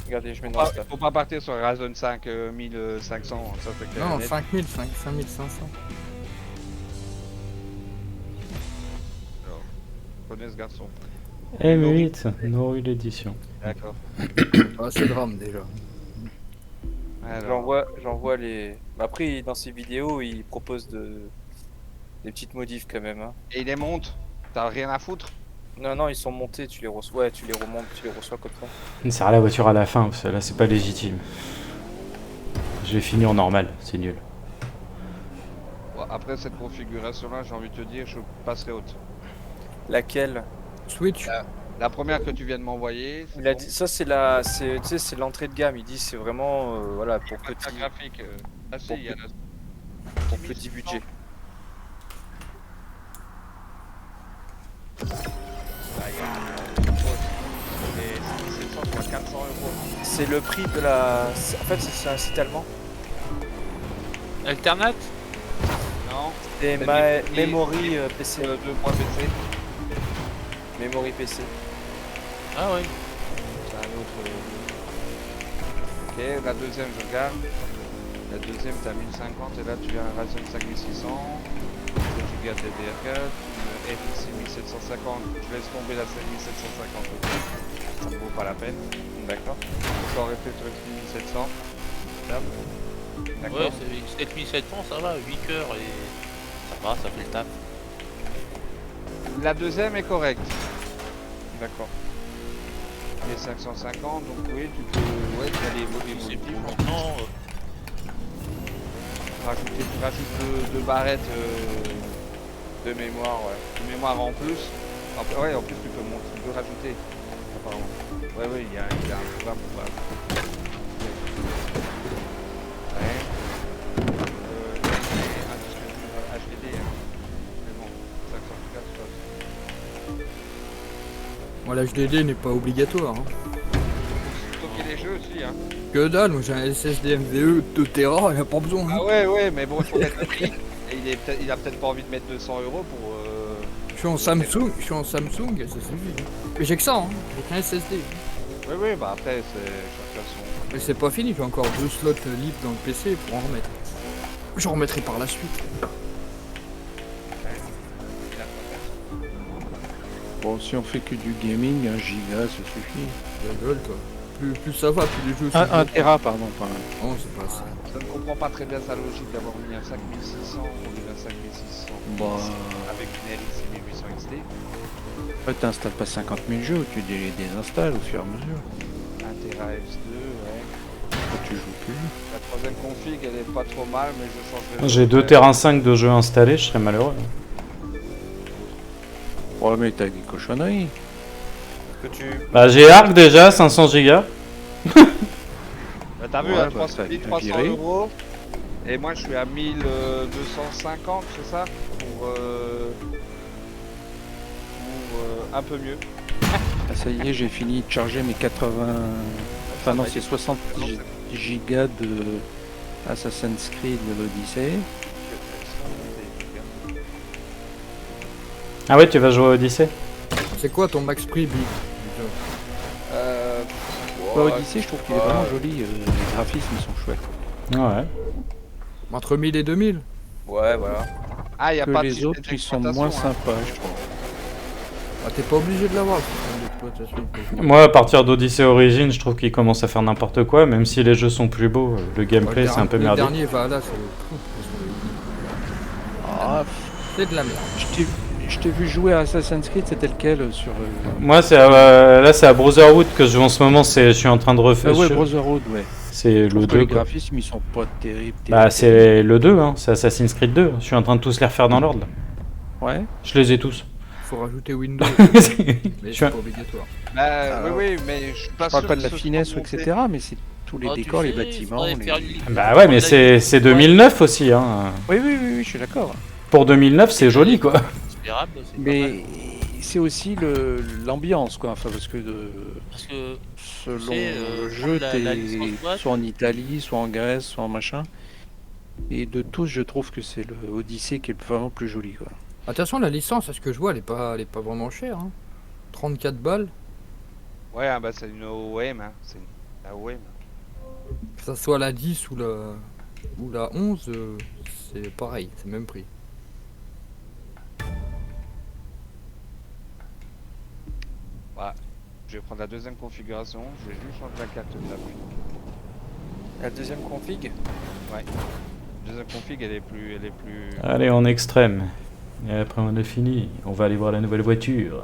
Regardez, je mets dans le Faut pas partir sur un Ryzen 5 1500, ça c'est clair. et Non, net. 5000, 5500. Je connais ce garçon. M8, Noru l'édition. D'accord. Ah, c'est drame déjà. Alors, J'envoie les. Après, dans ses vidéos, il propose des petites modifs quand même. Hein. et il les monte. T'as rien à foutre. Non, ils sont montés, tu les reçois. Ouais, tu les remontes, tu les reçois comme ça. Il sert à la voiture à la fin, parce que là, c'est pas légitime. Je l'ai fini en normal, c'est nul. Bon, après cette configuration-là, j'ai envie de te dire, je passerai haute. Laquelle? Switch. La première que tu viens de m'envoyer, c'est Il a bon. dit, ça c'est tu sais, c'est l'entrée de gamme. Il dit c'est vraiment voilà pour Pas de petit, graphique. Ah si, il y en a. pour petit budget. Ah, il y a c'est 700, je crois, 400 euros. C'est le prix de la. En fait, c'est un site allemand. Alternate. Non, C'est C'est Memory PC. 2.pc. Memory PC. Ah ouais. C'est un autre. Ok, la deuxième, je regarde. La deuxième, t'as 1050 et là tu as un Ryzen 5600. 2 Go DDR4, une RX 1750. Je laisse tomber la 1750. Ça ne vaut pas la peine. D'accord. Ça aurait fait le 1700. D'accord. Ouais, c'est 7700, ça va, 8 heures et ça va, ça fait le taf. La deuxième est correcte. D'accord. Les 550, donc oui, tu peux. Ouais, tu as les C'est motifs. plus maintenant. Tu rajoutes deux barrettes De mémoire, ouais. de mémoire en plus. Ouais, en plus tu peux rajouter. Apparemment. Ouais, oui, il y a un programme pour rajouter. Ouais. HDD, hein. Mais bon, 504 choses. Moi, l'HDD n'est pas obligatoire. Hein. Stocker les jeux aussi, hein. Que dalle, moi j'ai un SSD MVE 2 Tera, il a pas besoin. Hein. Ah ouais, mais bon, il faut mettre le prix. Et il a peut-être pas envie de mettre 200 € pour. Je suis en Samsung, ça suffit. Mais j'ai que ça, hein. J'ai qu'un SSD. Oui, bah après, c'est chacun son. Mais c'est pas fini, j'ai encore 2 slots libres dans le PC pour en remettre. J'en remettrai par la suite. Bon, si on fait que du gaming, 1 giga, ça suffit. La gueule, toi. Plus ça va, plus les jeux sont. 1 Tera, pardon, pas Non, c'est pas ça. Je ne comprends pas très bien sa logique d'avoir mis un 5600 au lieu d'un 5600 Bah. avec une RX 1800 XT. En fait, t'installes pas 50 000 jeux, tu les désinstalles au fur et à mesure. 1 Tera F2, ouais. Quand tu joues plus. La troisième config, elle est pas trop mal, mais je changerai. J'ai 2 terrains 5 de jeux installés, je serais malheureux. Ouais, mais t'as des cochonneries. Que tu... Bah j'ai Arc déjà, 500 gigas. Bah, t'as vu, Ouais, à bah, 300 ça a été 300 viré. €. Et moi, je suis à 1250, c'est ça pour un peu mieux. Ah, ça y est, j'ai fini de charger mes 80... Enfin non, c'est 60 gigas de Assassin's Creed de l'Odyssée. Ah ouais, tu vas jouer à Odyssey? C'est quoi ton max prix, Big? Bah, Odyssey, je trouve qu'il est vraiment joli, les graphismes ils sont chouettes. Ouais. Entre 1000 et 2000? Ouais, voilà. Ah, y a Que pas de les système autres, ils sont d'exploitation, moins hein. sympas, je trouve. Ah, t'es pas obligé de l'avoir, le système d'exploitation. Moi, à partir d'Odyssey Origins, je trouve qu'ils commencent à faire n'importe quoi, même si les jeux sont plus beaux, le gameplay c'est un peu Le merdique. dernier, voilà, c'est Ah, c'est de la merde. je t'ai vu jouer à Assassin's Creed, c'était lequel sur... Moi, c'est là, c'est à Brotherhood que je joue en ce moment. Je suis en train de refaire. ouais, Brotherhood, ouais. C'est Je trouve le que 2. les Quoi. graphismes, ils sont pas terribles. Bah, c'est le 2, hein. C'est Assassin's Creed 2. Je suis en train de tous les refaire dans l'ordre. Ouais. Je les ai tous. Faut rajouter Windows, mais Je c'est suis pas obligatoire. Bah, oui, mais je suis pas Je parle sûr pas de que la ce finesse, soit etc., mais c'est tous les Oh, tu décors, les sais, bâtiments. faudrait les- faire une- Bah ouais, mais c'est 2009 aussi, hein. Oui, je suis d'accord. Pour 2009, c'est joli, quoi. Inspirable, c'est pas mal. Mais c'est aussi l'ambiance, quoi. Enfin, parce que Parce que selon sais, le jeu, la t'es licence boîte. soit en Italie, soit en Grèce, soit en machin. Et de tous, je trouve que c'est le Odyssey qui est vraiment plus joli, quoi. Attention, la licence, à ce que je vois, elle est pas vraiment chère. Hein. 34 balles, Ouais, ah, bah c'est une OEM, hein. C'est une OEM. que ça soit la 10 ou la 11, c'est pareil, c'est le même prix. Je vais prendre la deuxième configuration, je vais juste changer la carte de l'appui. La deuxième config? La deuxième config, elle est plus... Allez, en extrême. Et après, on a fini. On va aller voir la nouvelle voiture.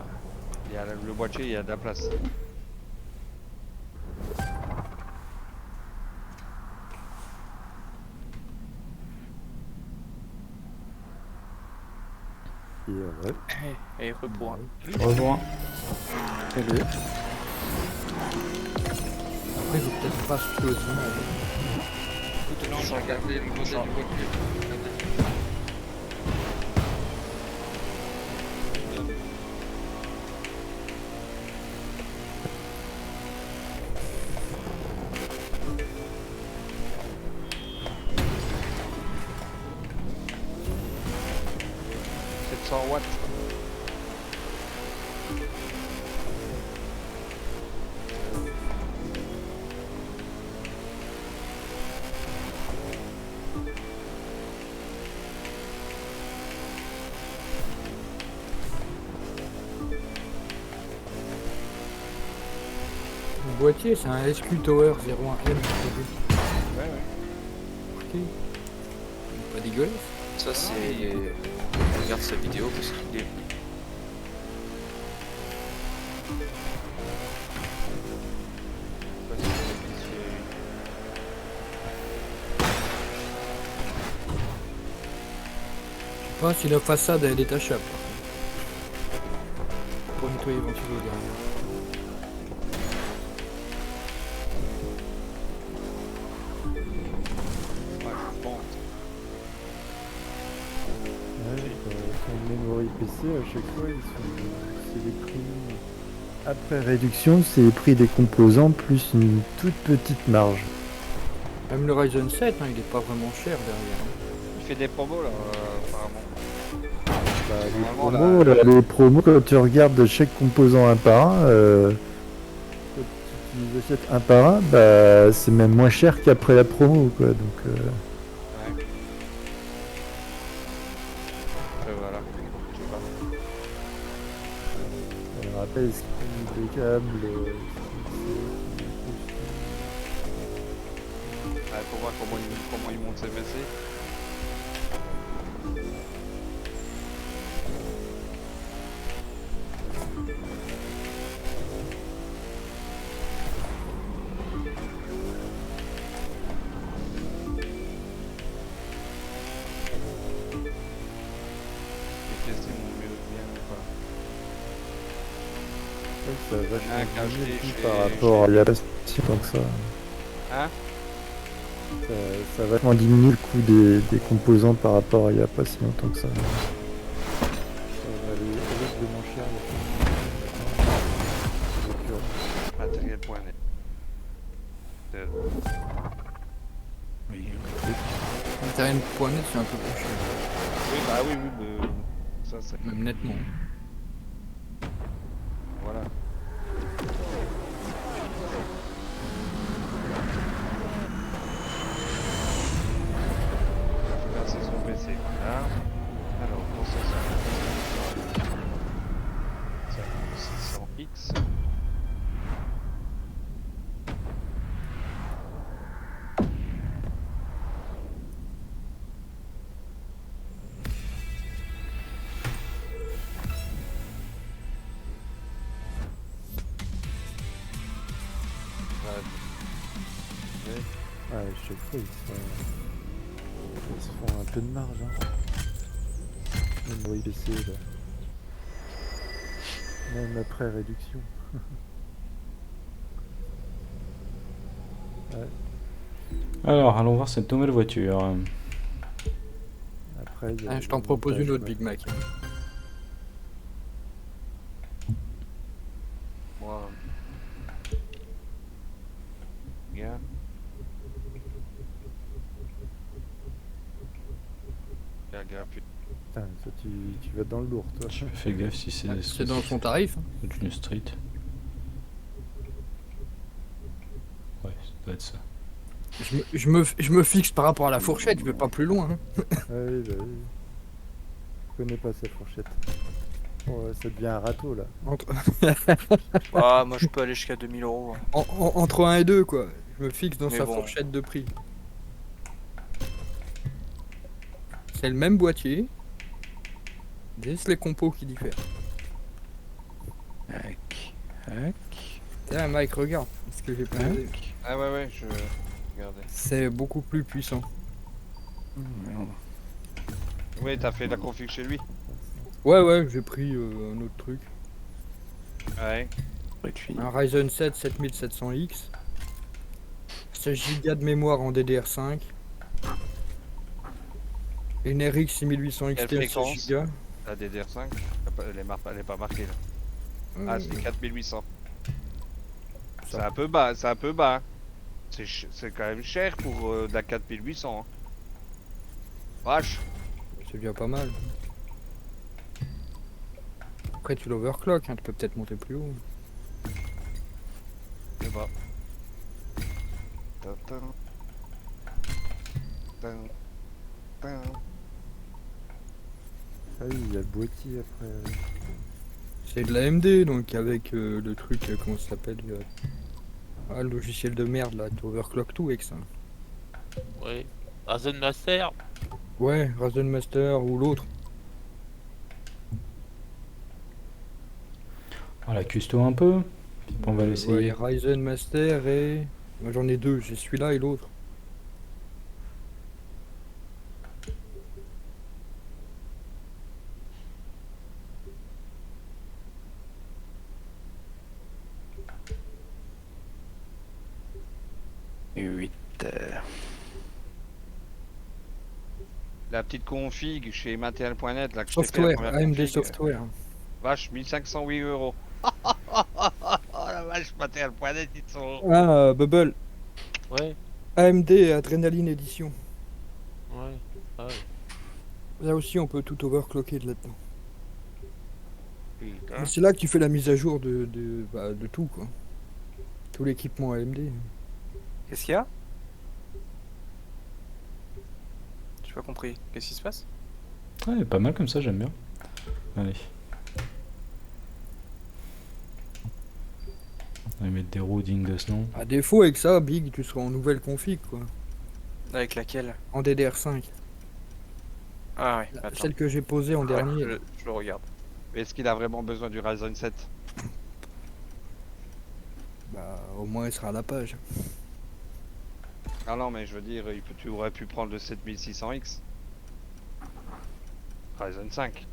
Il y a le boîtier, il y a de la place. Et repoint. Je rejoins. Après, il faut peut-être pas se closer. Écoute, non, je regardais le modèle du boîtier. Watts. Le boîtier, c'est un SQ Tower 01M. Ouais. Ok. Pas dégueulasse. Ça, c'est... Regarde sa vidéo parce qu'il est... Je sais pas si la façade elle est détachable. Pour nettoyer le ventilo derrière. Ton memory PC, à chaque fois, c'est des prix Après réduction, c'est le prix des composants plus une toute petite marge. Même le Ryzen 7, hein, il est pas vraiment cher derrière. hein. Il fait des promos là, apparemment. Bah, Normalement, les promos, quand tu regardes de chaque composant un par un, quand tu les achètes un par un, bah, c'est même moins cher qu'après la promo, quoi. Donc, Voilà. Je sais pas. je me rappelle, ce des câbles. Faut voir comment il monte ses PC. Les PC vont mieux bien ou pas. Ça va Un vachement caché diminuer le prix chez- par rapport à il y a pas si longtemps que ça. Hein? Ça va vachement diminuer le coût des composants par rapport à il y a pas si longtemps que ça. Ça va aller horriblement cher. Matériel.net. Oui. Matériel.net, c'est un peu plus cher. Oui, bah oui, ça c'est. Même nettement. Voilà. Là, c'est son PC. Voilà. Alors, processeur. Ça, 600X. Ouais, chaque fois ils se font un peu de marge. Hein. Même pour IPC là. Même après réduction. Ouais. Alors, allons voir cette nouvelle voiture. Après, il y a Ah, je t'en le propose montage, une autre ouais. Big Mac. Moi. Bien. Regarde, puis. Putain, toi, tu vas dans le lourd, toi. Je fais gaffe si c'est des C'est dans son tarif. hein. une street. Ouais, ça doit être ça. Je me fixe par rapport à la fourchette, je vais pas plus loin. hein. Ouais, bah oui. Je connais pas cette fourchette. Oh, ça devient un râteau là. Entre, Ah, moi je peux aller jusqu'à 2000 euros. hein. entre 1 et 2, quoi. Je me fixe dans Mais sa bon. fourchette de prix. C'est le même boîtier. Juste les compos qui diffèrent. Hack. Hack. Tiens, Mike, regarde ce que j'ai posé. Ah ouais, je. Regardez. C'est beaucoup plus puissant. Merde. Oui, t'as fait la config chez lui. Ouais, j'ai pris un autre truc. Ouais. Un Ryzen 7 7700X. 16 Go de mémoire en DDR5. Une RX 6800 Quelle XT à fréquence 16 Go. La DDR5, elle est pas marquée là. Ah, c'est 4800. C'est un peu bas, c'est un peu bas. C'est quand même cher pour de la 4800. Hein. Vache. C'est déjà pas mal. Après tu l'overclock, hein, tu peux peut-être monter plus haut. Je sais pas. Tintin. Tintin. Ah oui, il y a le boîtier après. C'est de l'AMD, donc avec le truc, comment ça s'appelle le logiciel de merde là, tu overclock tout avec ça. Oui. Ryzen Master. Ouais, Ryzen Master ou l'autre. On la custo un peu. Puis on va l'essayer. Ouais, Ryzen Master et... Moi j'en ai deux, j'ai celui-là et l'autre. Et 8. La petite config chez matériel.net là que je t'ai fait la Software, première AMD config, Software. Vache, 1508 euros. vache, Material.net, ils sont. Ah, Bubble. Ouais, AMD Adrenaline Edition. ouais. Ah ouais. Là aussi, on peut tout overclocker de là-dedans. Putain. Mais c'est là que tu fais la mise à jour de tout, quoi. Tout l'équipement AMD. Qu'est-ce qu'il y a? J'ai pas compris. Qu'est-ce qui se passe? Ouais, pas mal comme ça, j'aime bien. Allez. On va mettre des roues dignes de ce nom. À défaut, avec ça, Big, tu seras en nouvelle config, quoi. Avec laquelle? En DDR5. Ah ouais, attends. Celle que j'ai posée en Ouais, dernier. je le regarde. Est-ce qu'il a vraiment besoin du Ryzen 7? Bah, au moins, elle sera à la page. Ah non, mais je veux dire, tu aurais pu prendre le 7600X. Ryzen 5.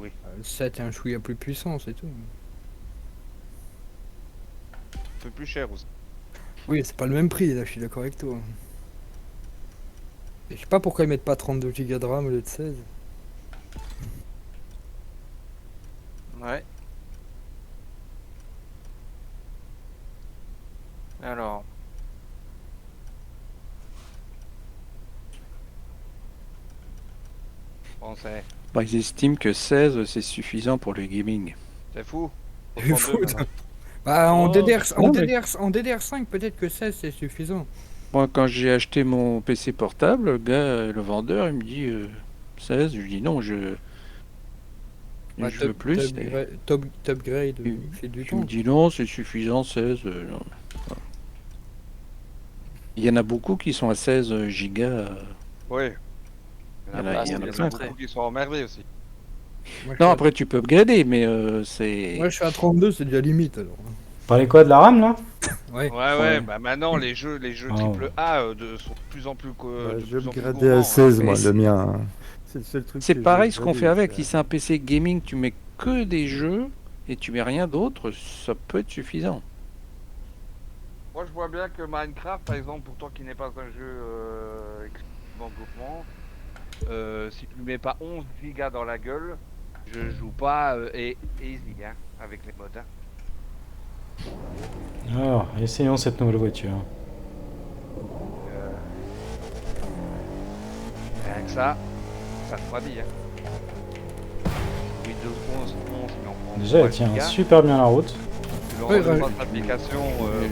Le 7 est un chouïa plus puissant, c'est tout. Un peu plus cher aussi. Oui, c'est pas le même prix, là, je suis d'accord avec toi. Et je sais pas pourquoi ils mettent pas 32 Go de RAM au lieu de 16. Ouais. Alors. Bon, c'est Bah, ils estiment que 16 c'est suffisant pour le gaming. fou. C'est fou, ça. Bah, Oh, non, mais- en DDR5, peut-être que 16 c'est suffisant. Moi, quand j'ai acheté mon PC portable, le gars, le vendeur, il me dit 16. Je lui dis non, je Bah, veux plus. Et Top grade, Il- c'est du il temps. me dit non, c'est suffisant, 16. Non. Voilà. Il y en a beaucoup qui sont à 16 gigas. Oui. Il y en a- il y en a plein. beaucoup qui sont emmerdés aussi. Moi, je Non, suis après tu peux upgrader, mais à... c'est. Moi, je suis à 32, c'est déjà limite, alors. Parlez quoi de la RAM là? Ouais. Ouais, bah maintenant les jeux Ah, triple A sont de plus en plus Bah, de je plus en plus upgradais à gourmands, 16, hein. moi, Mais le mien. C'est le seul truc C'est que j'ai pareil ce qu'on upgradé, fait avec. ça. Si c'est un PC gaming, tu mets que des jeux et tu mets rien d'autre, ça peut être suffisant. Moi je vois bien que Minecraft par exemple, pourtant qui n'est pas un jeu exclusivement gourmand, si tu lui mets pas 11 gigas dans la gueule, je joue pas easy hein, avec les mods. Hein. Alors, essayons cette nouvelle voiture. Rien que ça refroidit. Hein. Windows 11, il en prend Déjà, 3 elle tient gigas. super bien la route. Tu Ouais, lances ouais. l'application,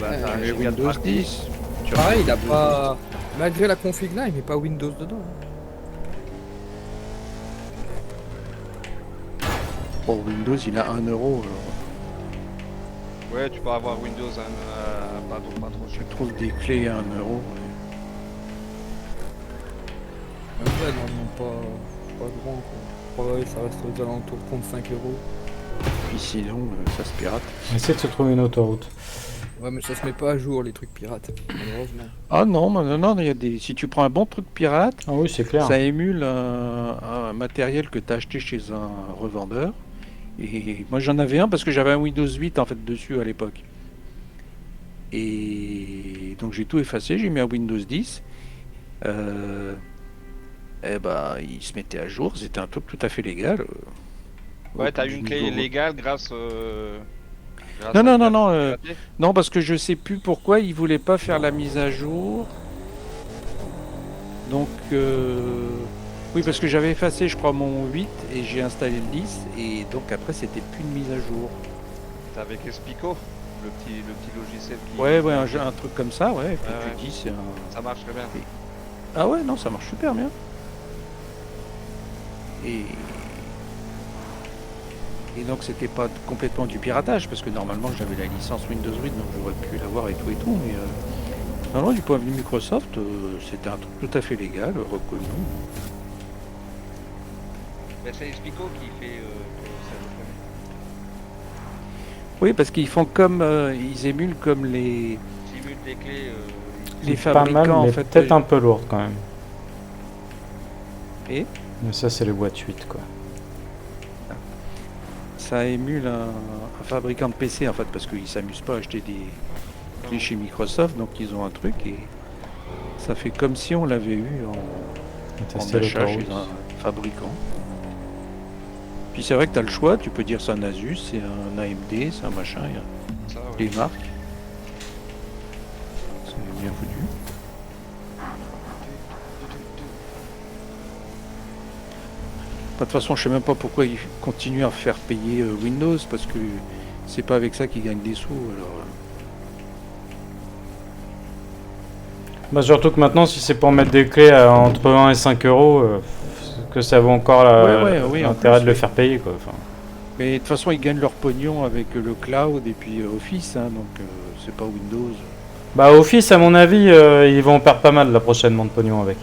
bah, t'as un Mais giga de Windows partie. 10. tu Pareil, il a rajoutes pas. Malgré la config là, il met pas Windows dedans. Pour Windows, il a 1 euro. Ouais, tu peux avoir Windows pas trop Je cher. trouve des clés à 1 euro. Ouais, non, pas grand, quoi. Ouais, ça reste aux alentours de 35 euros. Puis sinon, ça se pirate. Essaye de se trouver une autoroute. Ouais, mais ça se met pas à jour, les trucs pirates, malheureusement. Ah non, il y a des. Si tu prends un bon truc pirate, Ah oui, c'est clair. ça émule un matériel que tu as acheté chez un revendeur. Et moi j'en avais un parce que j'avais un Windows 8 en fait dessus à l'époque. Et donc j'ai tout effacé, j'ai mis un Windows 10. Et bah il se mettait à jour, c'était un truc tout à fait légal. Ouais, t'as eu Du une clé niveau- légale grâce Non, à non, non, la- non, parce que je sais plus pourquoi il voulait pas faire la mise à jour. Donc oui, parce que j'avais effacé je crois mon 8 et j'ai installé le 10 et donc après c'était plus une mise à jour. T'es avec Espico, le petit logiciel qui... Ouais, un truc comme ça, ouais. Et puis Ouais, tu dis c'est un. Ça marche très bien. Ah ouais, non, ça marche super bien. Et donc c'était pas complètement du piratage parce que normalement j'avais la licence Windows 8 donc j'aurais pu l'avoir et tout mais non, non, du point de vue Microsoft c'était un truc tout à fait légal, reconnu. Mais c'est Espico qui fait ça. Oui, parce qu'ils font comme ils émulent comme les Simule des clés. les C'est pas fabricants mal, en mais fait. peut-être un peu lourde quand même. Et Mais ça, c'est le boîte 8 quoi. ça émule un fabricant de PC en fait parce qu'ils s'amusent pas à acheter des clés chez Microsoft donc ils ont un truc et ça fait comme si on l'avait eu On va en tester achat chez l'autoroute. un fabricant. Puis Puis c'est vrai que tu as le choix, tu peux dire c'est un Asus, c'est un AMD, c'est un machin, il y a Ça, ouais. les marques. C'est bien foutu. De toute façon, je sais même pas pourquoi ils continuent à faire payer Windows, parce que c'est pas avec ça qu'ils gagnent des sous. Alors, Bah, surtout que maintenant, si c'est pour mettre des clés entre 1 et 5 euros, que ça vaut encore oui, en l'intérêt plus, de le oui. faire payer, quoi. Enfin, Mais de toute façon, ils gagnent leur pognon avec le cloud et puis Office, hein, donc c'est pas Windows. bah, Office, à mon avis, ils vont perdre pas mal là prochainement de pognon avec.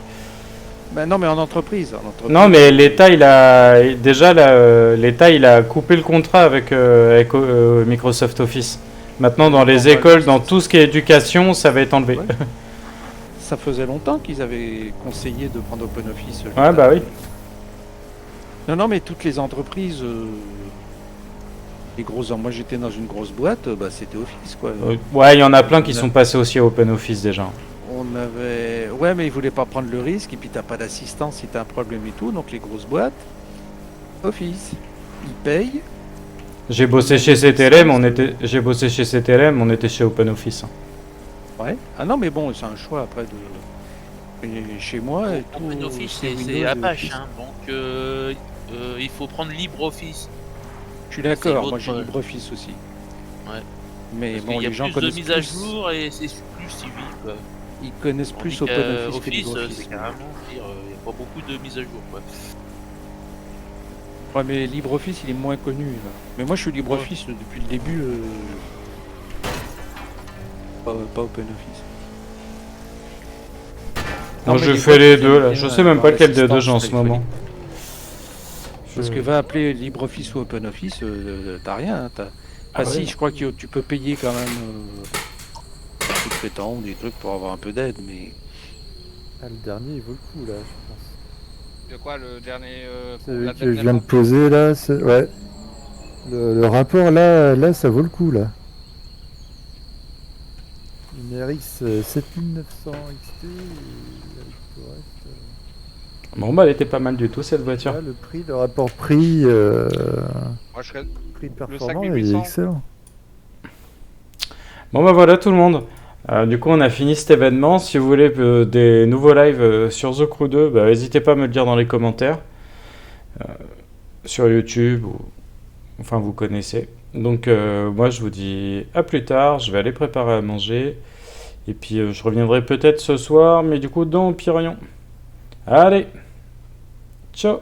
Ben non, mais en entreprise. Non, mais l'État, il a déjà l'État, il a coupé le contrat avec, Microsoft Office. Maintenant, dans les écoles, dans tout ce qui est éducation, ça va être enlevé. Ouais. Ça faisait longtemps qu'ils avaient conseillé de prendre OpenOffice. Ouais, bah oui. Non, mais toutes les entreprises, les grosses. Moi, j'étais dans une grosse boîte, bah, c'était Office, quoi. Ouais, il y en a plein qui sont passés aussi à OpenOffice déjà. On avait. Ouais, mais ils voulaient pas prendre le risque, et puis t'as pas d'assistance si t'as un problème et tout, donc les grosses boîtes, Office, ils payent. J'ai bossé chez CTLM, j'ai bossé chez CTLM, on était chez OpenOffice. Ouais. Ah non, mais bon, c'est un choix après de. Et chez moi, et tout, OpenOffice, c'est c'est Windows et Apache, Office. hein, donc il faut prendre LibreOffice. Je suis d'accord, c'est moi j'ai votre- LibreOffice aussi. Ouais. Mais Parce bon, qu'il y a les gens plus de connaissent mises à plus, jour et c'est plus suivi, quoi. ils connaissent plus Tandis OpenOffice que Office, LibreOffice. c'est carrément, je veux dire, il n'y a pas beaucoup de mises à jour, quoi. Ouais, mais LibreOffice il est moins connu là. Mais moi je suis LibreOffice depuis le début. Pas OpenOffice. Non, Moi, mais je les fais boîtes, les ils deux aiment là. bien Je sais même pas avoir lequel des deux l'assistance j'ai en ce moment. téléphonique. Parce que va appeler LibreOffice ou OpenOffice, t'as rien. Hein, Ah si, ouais. je crois que tu peux payer quand même des sous-traitants ou des trucs pour avoir un peu d'aide, mais. Ah, le dernier, il vaut le coup, là, je pense. De quoi le dernier Celui la que date je viens de d'info poser, là, ouais. Le rapport, là, ça vaut le coup, là. Une RX 7900 XT, et avec tout le reste... Bon, bah, elle était pas mal du tout cette voiture. Là, le prix, le rapport prix, Moi je serais prix le performant, il 5800. est excellent. Bon, bah voilà tout le monde. Du coup, on a fini cet événement. Si vous voulez des nouveaux lives sur The Crew 2, bah, n'hésitez pas à me le dire dans les commentaires. Sur YouTube, enfin vous connaissez. Donc moi je vous dis à plus tard, je vais aller préparer à manger. Et puis je reviendrai peut-être ce soir, mais du coup dans Pirion. Allez, ciao.